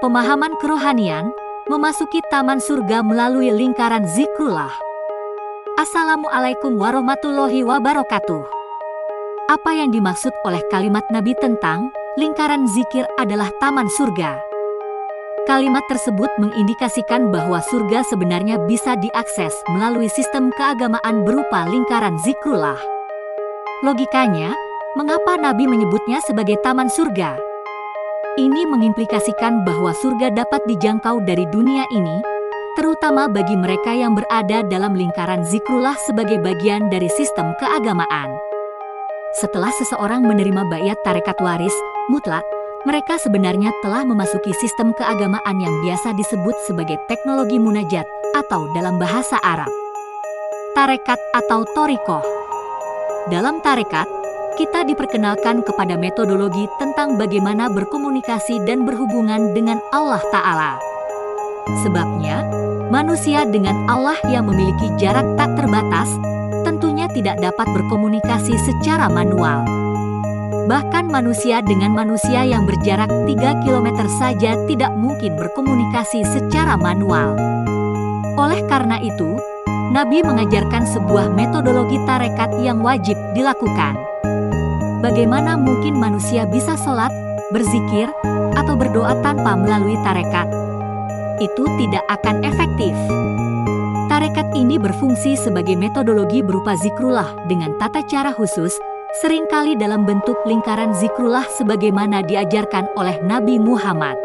pemahaman kerohanian, memasuki taman surga melalui lingkaran zikrullah. Assalamualaikum warahmatullahi wabarakatuh. Apa yang dimaksud oleh kalimat Nabi tentang lingkaran zikir adalah taman surga? Kalimat tersebut mengindikasikan bahwa surga sebenarnya bisa diakses melalui sistem keagamaan berupa lingkaran zikrullah. Logikanya, mengapa Nabi menyebutnya sebagai taman surga? Ini mengimplikasikan bahwa surga dapat dijangkau dari dunia ini, terutama bagi mereka yang berada dalam lingkaran zikrullah sebagai bagian dari sistem keagamaan. Setelah seseorang menerima baiat tarekat waris mutlak, mereka sebenarnya telah memasuki sistem keagamaan yang biasa disebut sebagai teknologi munajat atau dalam bahasa Arab, tarekat atau thariqah. Dalam tarekat, kita diperkenalkan kepada metodologi tentang bagaimana berkomunikasi dan berhubungan dengan Allah Ta'ala. Sebabnya, manusia dengan Allah yang memiliki jarak tak terbatas, tentunya tidak dapat berkomunikasi secara manual. Bahkan manusia dengan manusia yang berjarak 3 km saja tidak mungkin berkomunikasi secara manual. Oleh karena itu, Nabi mengajarkan sebuah metodologi tarekat yang wajib dilakukan. Bagaimana mungkin manusia bisa sholat, berzikir, atau berdoa tanpa melalui tarekat? Itu tidak akan efektif. Tarekat ini berfungsi sebagai metodologi berupa zikrullah dengan tata cara khusus, seringkali dalam bentuk lingkaran zikrullah sebagaimana diajarkan oleh Nabi Muhammad.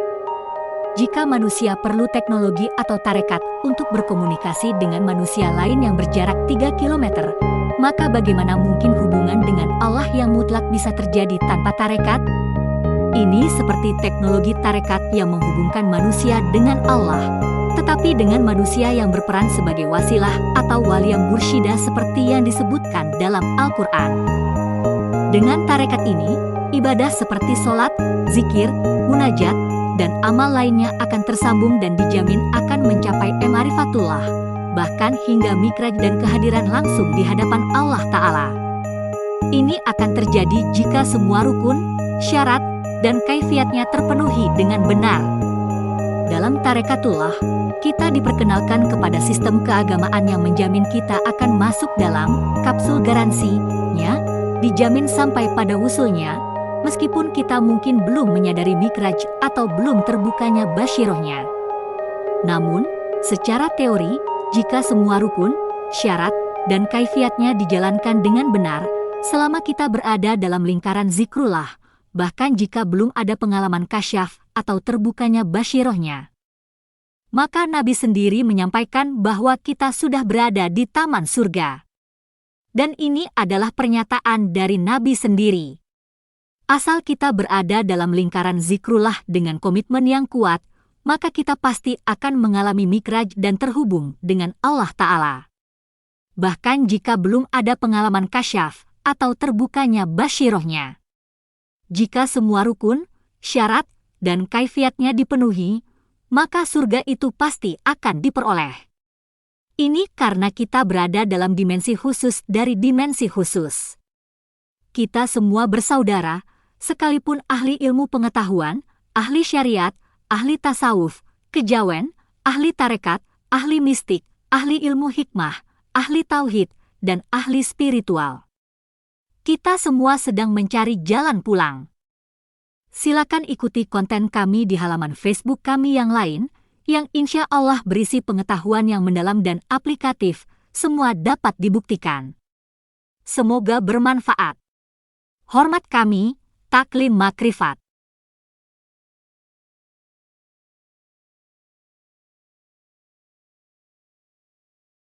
Jika manusia perlu teknologi atau tarekat untuk berkomunikasi dengan manusia lain yang berjarak 3 km, maka bagaimana mungkin hubungan dengan Allah yang mutlak bisa terjadi tanpa tarekat? Ini seperti teknologi tarekat yang menghubungkan manusia dengan Allah, tetapi dengan manusia yang berperan sebagai wasilah atau waliyah mursyidah seperti yang disebutkan dalam Al-Quran. Dengan tarekat ini, ibadah seperti sholat, zikir, munajat, dan amal lainnya akan tersambung dan dijamin akan mencapai ma'rifatullah, bahkan hingga mikraj dan kehadiran langsung di hadapan Allah Ta'ala. Ini akan terjadi jika semua rukun, syarat, dan kaifiatnya terpenuhi dengan benar. Dalam tarekatullah, kita diperkenalkan kepada sistem keagamaan yang menjamin kita akan masuk dalam kapsul garansinya, dijamin sampai pada wusulnya, meskipun kita mungkin belum menyadari mikraj atau belum terbukanya basyirohnya. Namun, secara teori, jika semua rukun, syarat, dan kaifiatnya dijalankan dengan benar, selama kita berada dalam lingkaran zikrullah, bahkan jika belum ada pengalaman kasyaf atau terbukanya basyirohnya, maka Nabi sendiri menyampaikan bahwa kita sudah berada di taman surga. Dan ini adalah pernyataan dari Nabi sendiri. Asal kita berada dalam lingkaran zikrullah dengan komitmen yang kuat, maka kita pasti akan mengalami mikraj dan terhubung dengan Allah Ta'ala. Bahkan jika belum ada pengalaman kasyaf atau terbukanya basyirohnya. Jika semua rukun, syarat, dan kaifiatnya dipenuhi, maka surga itu pasti akan diperoleh. Ini karena kita berada dalam dimensi khusus dari dimensi khusus. Kita semua bersaudara, sekalipun ahli ilmu pengetahuan, ahli syariat, ahli tasawuf, kejawen, ahli tarekat, ahli mistik, ahli ilmu hikmah, ahli tauhid, dan ahli spiritual. Kita semua sedang mencari jalan pulang. Silakan ikuti konten kami di halaman Facebook kami yang lain, yang insya Allah berisi pengetahuan yang mendalam dan aplikatif, semua dapat dibuktikan. Semoga bermanfaat. Hormat kami, Taklim Makrifat.